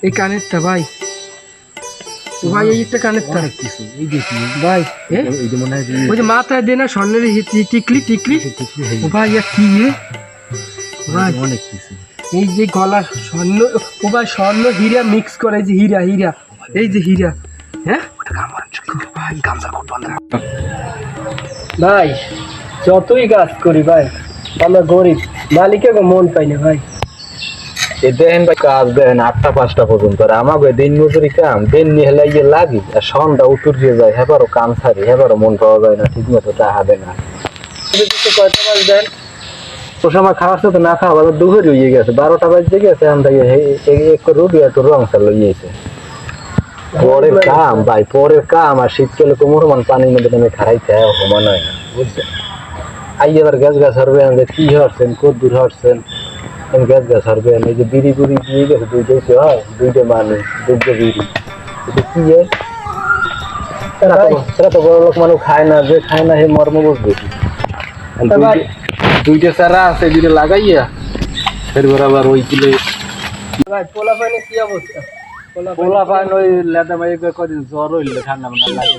এই কানেরটা ভাই, ও ভাই এই একটা কানেরটা কিছু এই দেখি ভাই, এই যে মনে হয় ওই যে মাথায় দে না স্বর্ণের টিকলি টিকলি, ও ভাই আর কি ভাই অনেক কিছু। এই যে গলার স্বর্ণ, ও ভাই স্বর্ণ হীরা মিক্স করে, এই যে হীরা হীরা, এই যে হীরা, হ্যাঁ ভাই যতই কাজ করি ভাই আমরা গরিব, মালিকের মন পাই না ভাই। দেখেন ভাই কাজ দেখেন 8টা 5টা পর্যন্ত, আর আমাকে দিন মজুরি কাম দিন নিয়ে হেলাইয়ে লাগি, আর সন্ধ্যা উত্তর দিয়ে যায়, হেবারও কাম ছাড়ি, হেবারও মন পাওয়া যায় না, ঠিক মতো টাকা দেয় না। কয়টা মাস দেন? ও সময় খাওয়ার সাথে না খাওয়া দুপুরে হয়ে গেছে, 12টা বাজে গেছে, আমরা একটু রুটি একটু রং চাল লইয়েছে। পরের কাম ভাই, পরের কাম, আর শীতকালে কোমর মান পানির মধ্যে নেমে খারাইতে হয়, সমান হয় না বুঝছেন। আই এবার গ্যাস গ্যাস হারবে, কি হচ্ছেন কত দূর হচ্ছেন, গ্যাস গ্যাস হারবেন। এই যে বিড়ি বুড়ি দিয়ে গেছে, দুইটাই তো হয়, দুইটা মানুষ দুটো বিড়ি, এটা কি হয়? সেটা তো বড় লোক মানুষ খায় না, যে খায় না সে মর্ম বুঝবে। দুইটা চারা আছে, দুইটা লাগাইয়া ফের আবার ওই কিলে ভাই পোলা পাইনে কি অবস্থা? পোলা পান ওই লেদা মাই কদিন জ্বর হইলে ঠান্ডা মান্ডা লাগে,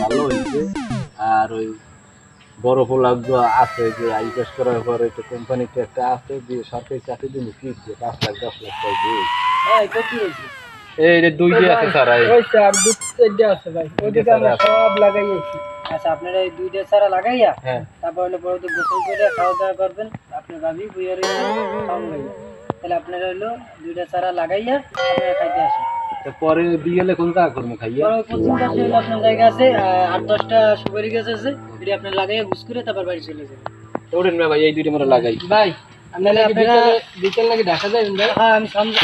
ভালো হইছে। আর ওই বড় পোলা আছে যে আই টেস্ট করার পরে কোম্পানিতে একটা আছে, দিয়ে সরকারি চাকরি দিন কি 5 লাখ 10 লাখ টাকা দিয়ে ভাই কত হইছে? এই রে দুইটা আছে স্যার, ওই চার দুটো আছে ভাই, ওইদিকে আমরা সব লাগাইছি। আচ্ছা আপনারা এই দুইটা চারা লাগাইয়া হ্যাঁ তারপর হলো পরে গোসল করে খাওয়া দাওয়া করবেন, আপনার ভাবি বুইয়া রইয়া খাওয়া লাগাইয়া, তাহলে আপনারা হলো দুইটা চারা লাগাইয়া আপনারা খাইতে আসেন। পরে বিয়েলে কোন কাজ করবো খাইয়া? পরে পশ্চিম পাশে হলো আপনার জায়গা আছে 8-10টা সুপারি গাছ আছে, এটা আপনার লাগাইয়া ঘুষ করে তারপর বাড়ি চলে যাবেন। ওরেন ভাই এই দুইটা আমরা লাগাই। ভাই আপনারা আপনারা বিকেল নাকি ঢাকা যাবেন ভাই? হ্যাঁ আমি সন্ধ্যা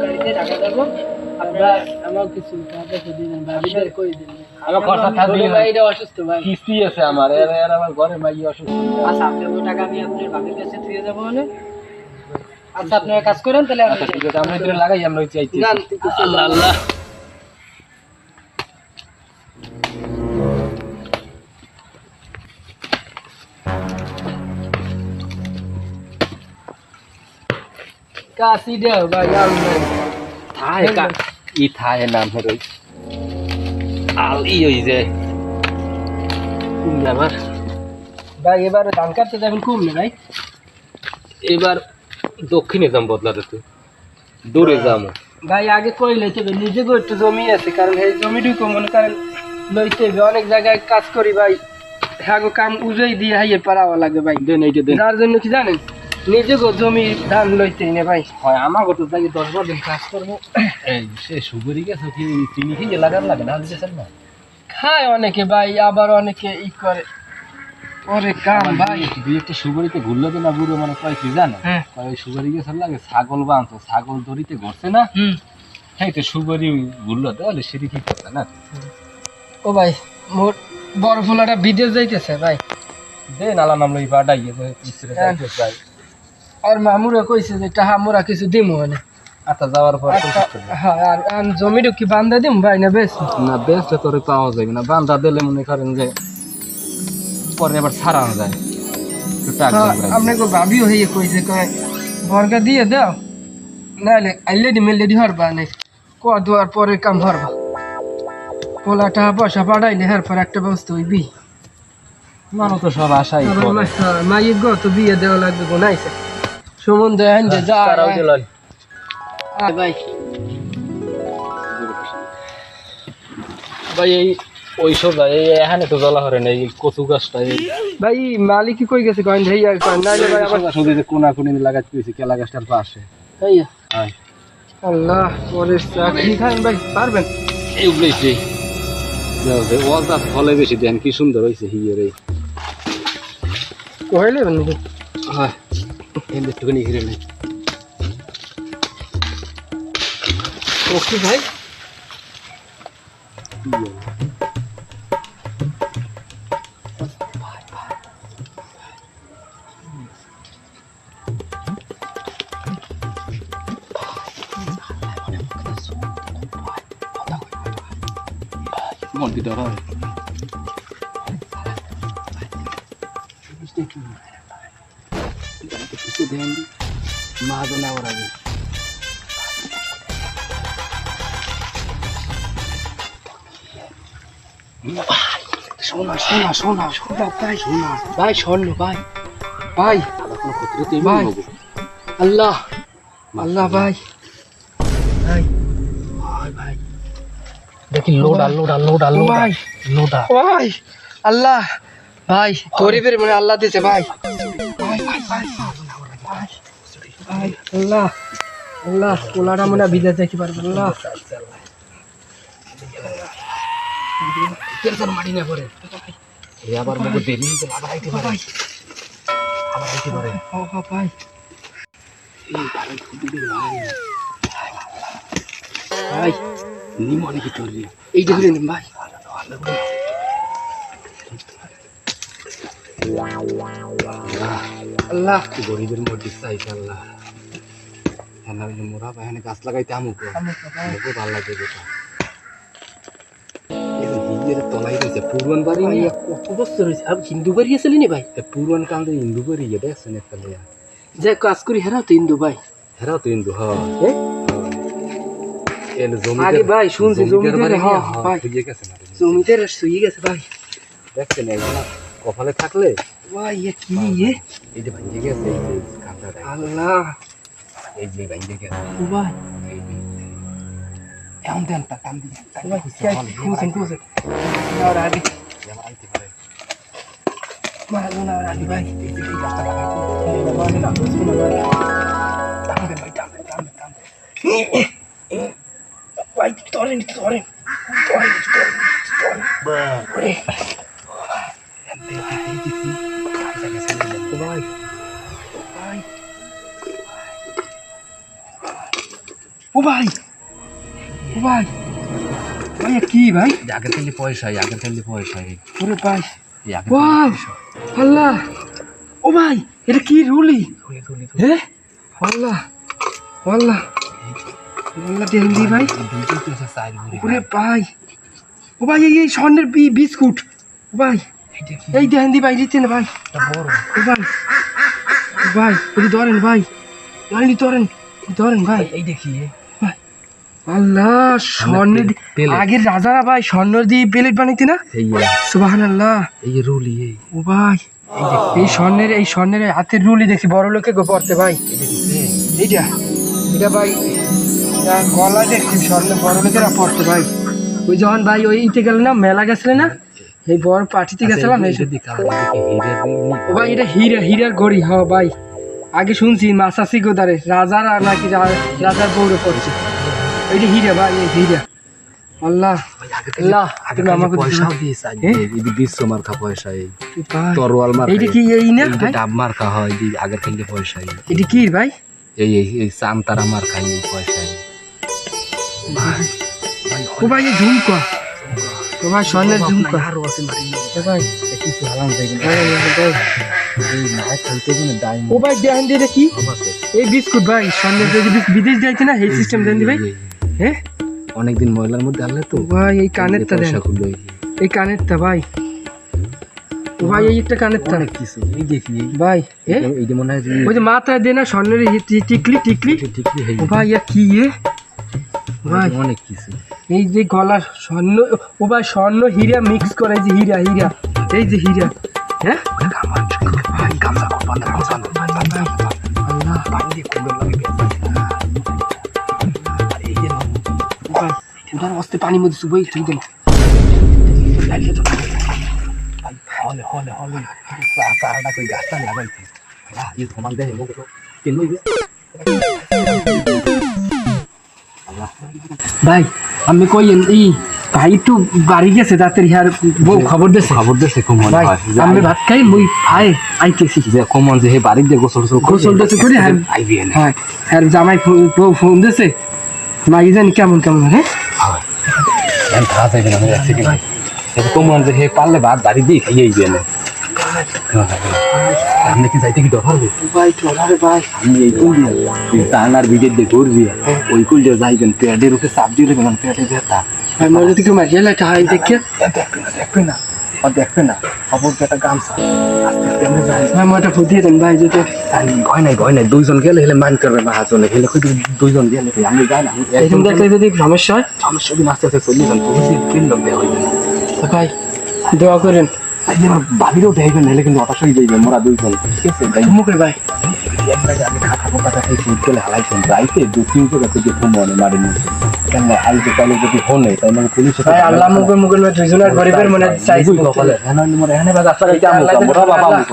গাড়িতে ঢাকা যাবো। আমরা আমার কিছু টাকা তো দিবেন, ভাবিদের কই দিন। আমার খরচা থাকবে ভাই এটা অসুস্থ ভাই, কিস্তি আছে আমার, এর আমার ঘরে মাই অসুস্থ। আচ্ছা আপনার টাকা আমি আপনার ভাবির কাছে দিয়ে যাবো মানে। আচ্ছা আপনারা কাজ করেন তাহলে আমি আচ্ছা ঠিক আছে, আমরা এটা লাগাই, আমরা ওই চাইছি। জান আল্লাহ আল্লাহ। কাশি দেও ভাই আল্লাহ থায় কা ই থায় নাম হলো আল ই ওই যে কোন আমার ভাই এবারে ধান কাটতে যাবেন কমলে ভাই? এবার দক্ষিণে যাম বদলাতে, তো দূরে যাবো ভাই আগে কইলে তবে নিজে একটু জমি আছে, কারণ এই জমিটুকু মনে করেন লইতে হবে, অনেক জায়গায় কাজ করি ভাই, হ্যাঁ গো কাম উজই দিয়ে হাইয়ে পারাওয়া লাগে ভাই। দেন এইটা দেন। যার জন্য কি জানেন, নিজে গো জমি ধান লইতেই না ভাই। হয় আমাকে তো যাই 10-12 দিন কাজ করবো। এই সে সুগরি গেছে কি চিনি খেয়ে লাগার লাগে না দিতেছেন না? খায় অনেকে ভাই, আবার অনেকে ই করে ওরে কাম ভাই। দুই একটা সুগরিতে ঘুরলো তো না বুড়ো, মানে কয় কি জানো, হ্যাঁ ওই সুগরি গেছে লাগে ছাগল বাঁধছো, ছাগল দড়িতে ঘুরছে না, হ্যাঁ তো সুগরি ঘুরলো তাহলে সেটি কি করবে না। ও ভাই মোর বড় ফুলাটা বিদেশ যাইতেছে ভাই, দে নালা নামলো এই পাটাই গেছে ইসরে যাইতে চাই। আর মামুরা কইছে যে টাহা মোরা কিছু দিমু মানে। আচ্ছা যাওয়ার পর হ্যাঁ আর জমিটু কি বান্ধা দিম ভাই না বেশ? না বেচলে তোরে পাওয়া যাবে না, বান্ধা দিলে মনে করেন যে পরে আবার ছাড়ানো যায় একটু টাকা। আপনাকে ভাবিও হইয়ে কইছে কয় বর্গা দিয়ে দাও, নাহলে আইলেডি মেলেডি হরবা নেই ক দুয়ার পরে কাম হরবা, পোলা টাকা পয়সা পাঠাইলে হের পর একটা ব্যবস্থা হইবি। মানুষ তো সব আশাই মাইয়ের গো তো বিয়ে দেওয়া লাগবে গোনাইছে সম্বন্ধে আইন যে যা ভাই। ভাই এই ওই সোজা এই এখানে তো জ্বলা হরে না, এই কচু গাছটা এই ভাই মালিক কি কই গেছে কইন হেইয়া কইন নাইলে ভাই আবার সোজা যে কোনা কোনি লাগাতে কইছে কেলা গাছটার পাশে। হেইয়া হ্যাঁ আল্লাহ পরে চাকরি খান ভাই পারবেন? এই উবলেছে ওয়ালটা ফলে বেশি দেন, কি সুন্দর হইছে হিয়ের এই কইলে বন্ধু। হ্যাঁ এন্ড একটুখানি ঘিরে নেই। ওকে ভাই মন্দির ধরা মা তো না ওরা সোনা সোনা সোনা সোনা ভাই সোনা ভাই স্বর্ণ ভাই ভাই ভাই আল্লাহ আল্লাহ ভাই ভাই ভাই দেখি লোডা লোডা লোডা ভাই লোডা ভাই আল্লাহ ভাই গরিবের মনে আল্লাহ দিয়েছে ভাই ভাই ভাই ভাই ভাই ভাই আল্লাহ আল্লাহ পোলাটা মনে ভিজা দেখি পারবে আল্লাহ মাটি না পড়ে আবার মুখ দেরি আবার আইতে পারে আবার আইতে পারে ও ভাই ভাই নিমনে কি চলবি এই দেখুন ভাই আল্লাহ গরিবের মধ্যে চাইছে আল্লাহ মোরা ভাই গাছ লাগাইতে আমুক ভালো লাগে বেটা তলাই রয়েছে পুরান বাড়ি নিয়ে কত বছর হয়েছে আমি হিন্দু বাড়ি আসলি নি ভাই পুরান কান্দে হিন্দু বাড়ি দেখছেন একটা যে কাজ করি হেরাও তো হিন্দু ভাই হেরাও তো হিন্দু হ্যাঁ আগে ভাই শুনছি জমিদার হ্যাঁ ভাই জমিদার শুয়ে গেছে ভাই দেখছেন একজন কপালে থাকলে ভাই এ কি এই যে ভাঙে গেছে এই যে কান্দাটা আল্লাহ এই যে ভাঙে গেছে ও ভাই এমন দেন তা টান দিয়ে ভাই কুসেন কুসেন আর আগে আইতে পারে মারবো না আর আগে ভাই এই যে এই গাছটা লাগাবো টান দেন ভাই টান দেন টান দেন টান দেন ভাই ধরেন ধরেন ভাই ভাই ও ভাই ও ভাই ভাই কি ভাই আগের থেকে পয়সা ওরে ভাই ওয়াও আল্লাহ ও ভাই এটা কি রুলি হ্যাঁ আল্লাহ আল্লাহ আল্লাহ দেন্দি ভাই ওরে ভাই ও ভাই এই স্বর্ণের বিস্কুট ও ভাই এই দেন্দি ভাই দিচ্ছেন ভাই ও ভাই ও ভাই ওই ধরেন ভাই ধরেন ভাই এই দেখি আল্লাহ স্বর্ণের আগের রাজারা ভাই স্বর্ণ দিয়ে প্লেট বানাইতে না সুবহানাল্লাহ এই রুলি ও ভাই এই স্বর্ণের হাতের রুলি দেখি বড় লোকে পড়তে ভাই এটা ভাই গলায় দেখছি স্বর্ণের বড় লোকেরা পড়তে ভাই ওই যখন ভাই ওই ইতে গেল না মেলা গেছিলে না এই বড় পার্টিতে গেছিলাম ও ভাই এটা হীরার গড়ি হ ভাই আগে শুনছি মাসাসি গোদারে রাজারা নাকি রাজার বউরে পড়ছে এইটা হীরা ভাই এই হীরা আল্লাহ আল্লাহ তুমি আমাকে পয়সা দিয়েছে এই বিশ্ব মার্কা পয়সা এই ভাই তরোয়াল মার্কা এইটা কি এই না ভাই ডাব মার্কা হয় যে আগের থেকে পয়সা এটা কি ভাই এই সান্তারা মার্কা এই পয়সা ও ভাই এই ঝুমকা ও ভাই স্বর্ণের ঝুমকা আরো আছে মারি ও ভাই কিছু হালাম যায় এই না খেলতে কোনো দায় ও ভাই দেন দিয়ে কি এই বিস্কুট ভাই স্বর্ণের যদি বিদেশ যাইতে না এই সিস্টেম দেন দি ভাই হ্যাঁ অনেকদিন ময়লার মধ্যে আনলে তো ভাই এই কানেরটা দেন এই কানেরটা ভাই ও ভাই এই একটা কানেরটা অনেক কিছু এই দেখি ভাই এই যে মনে হয় ওই যে মাথায় দেনা স্বর্ণের টিকলি ও ভাই কি ভাই অনেক কিছু এই যে গলার স্বর্ণ ও ভাই স্বর্ণ হীরা মিক্স করে যে হীরা এই যে হীরা হ্যাঁ ভাই গামছা কোপানো আল্লাহ বাড়ি কোন লাগে এই যে ভাই উধার অস্তে পানি মধ্যে সুবই ঠিক দেন হলে সারাটা কই গাছটা লাগাইছি এই সমান দেয় কেন ভাই আমি কইেন এই ভাই একটু বাড়ি গেছে রাতের হিয়ার বউ খবর দিয়েছে কমন ভাই আমি ভাত খাই মুই ভাই আইতেছি যে কমন যে হে বাড়ি দিয়ে গোসল দিয়েছে করে আইবি না হ্যাঁ আর জামাই বউ ফোন দিয়েছে মাই জানি কেমন হ্যাঁ আমি খাওয়া যাইবে না যাচ্ছি কি ভাই কমন যে হে পারলে ভাত বাড়ি দিয়ে খাইয়ে আইবি না আপনি কি যাইতে কি দরকার ভাই চলারে ভাই আমি এই কুল দিয়ে টানার বিকেট দিয়ে ঘুরবি ওই কুল দিয়ে যাইবেন পেটের উপরে চাপ দিয়ে রাখবেন পেটে ব্যথা ভাই মরে যদি কেউ মারিয়ে লাগে হাই দেখে দেখবে না খবর একটা গামছা আস্তে আস্তে আমরা যাই ভাই মরটা ফুটিয়ে দেন ভাই যদি ভয় নাই দুইজন গেলে হেলে মান করবে মহাজনে হেলে দুইজন গেলে আমি যাই না এরকম দেখলে যদি সমস্যা হয় সমস্যা দিন আস্তে আস্তে চলে যান তুমি তিন লোক দেওয়া হইবে ভাই দোয়া করেন। ভাবিরও দেখবেন নাহলে কিন্তু হতাশ হয়ে যাইবে মোরা দুইজন ঠিক আছে ভাই মুখে ভাই আমি খাতা পোকাটা সেই শীত গেলে হালাইছেন রাইতে 2-3 জায়গা থেকে ফোন মনে মারি নিয়েছে কেন আইতে তাহলে যদি ফোন নেই তাই মানে পুলিশ ভাই আল্লাহ মুখে মুখে দুইজনের গরিবের মনে চাইছি হ্যাঁ মোরা এখানে বাজ আসা গাইতে মোরা বাবা মুখ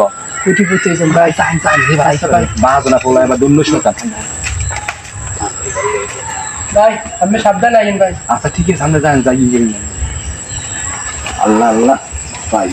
উঠি পুচেছেন ভাই চাই ভাই বাজ না পোলা এবার দুল্লো শোকা ভাই আপনি সাবধান আইন ভাই। আচ্ছা ঠিক আছে সামনে যান যাই আল্লাহ আল্লাহ ভাই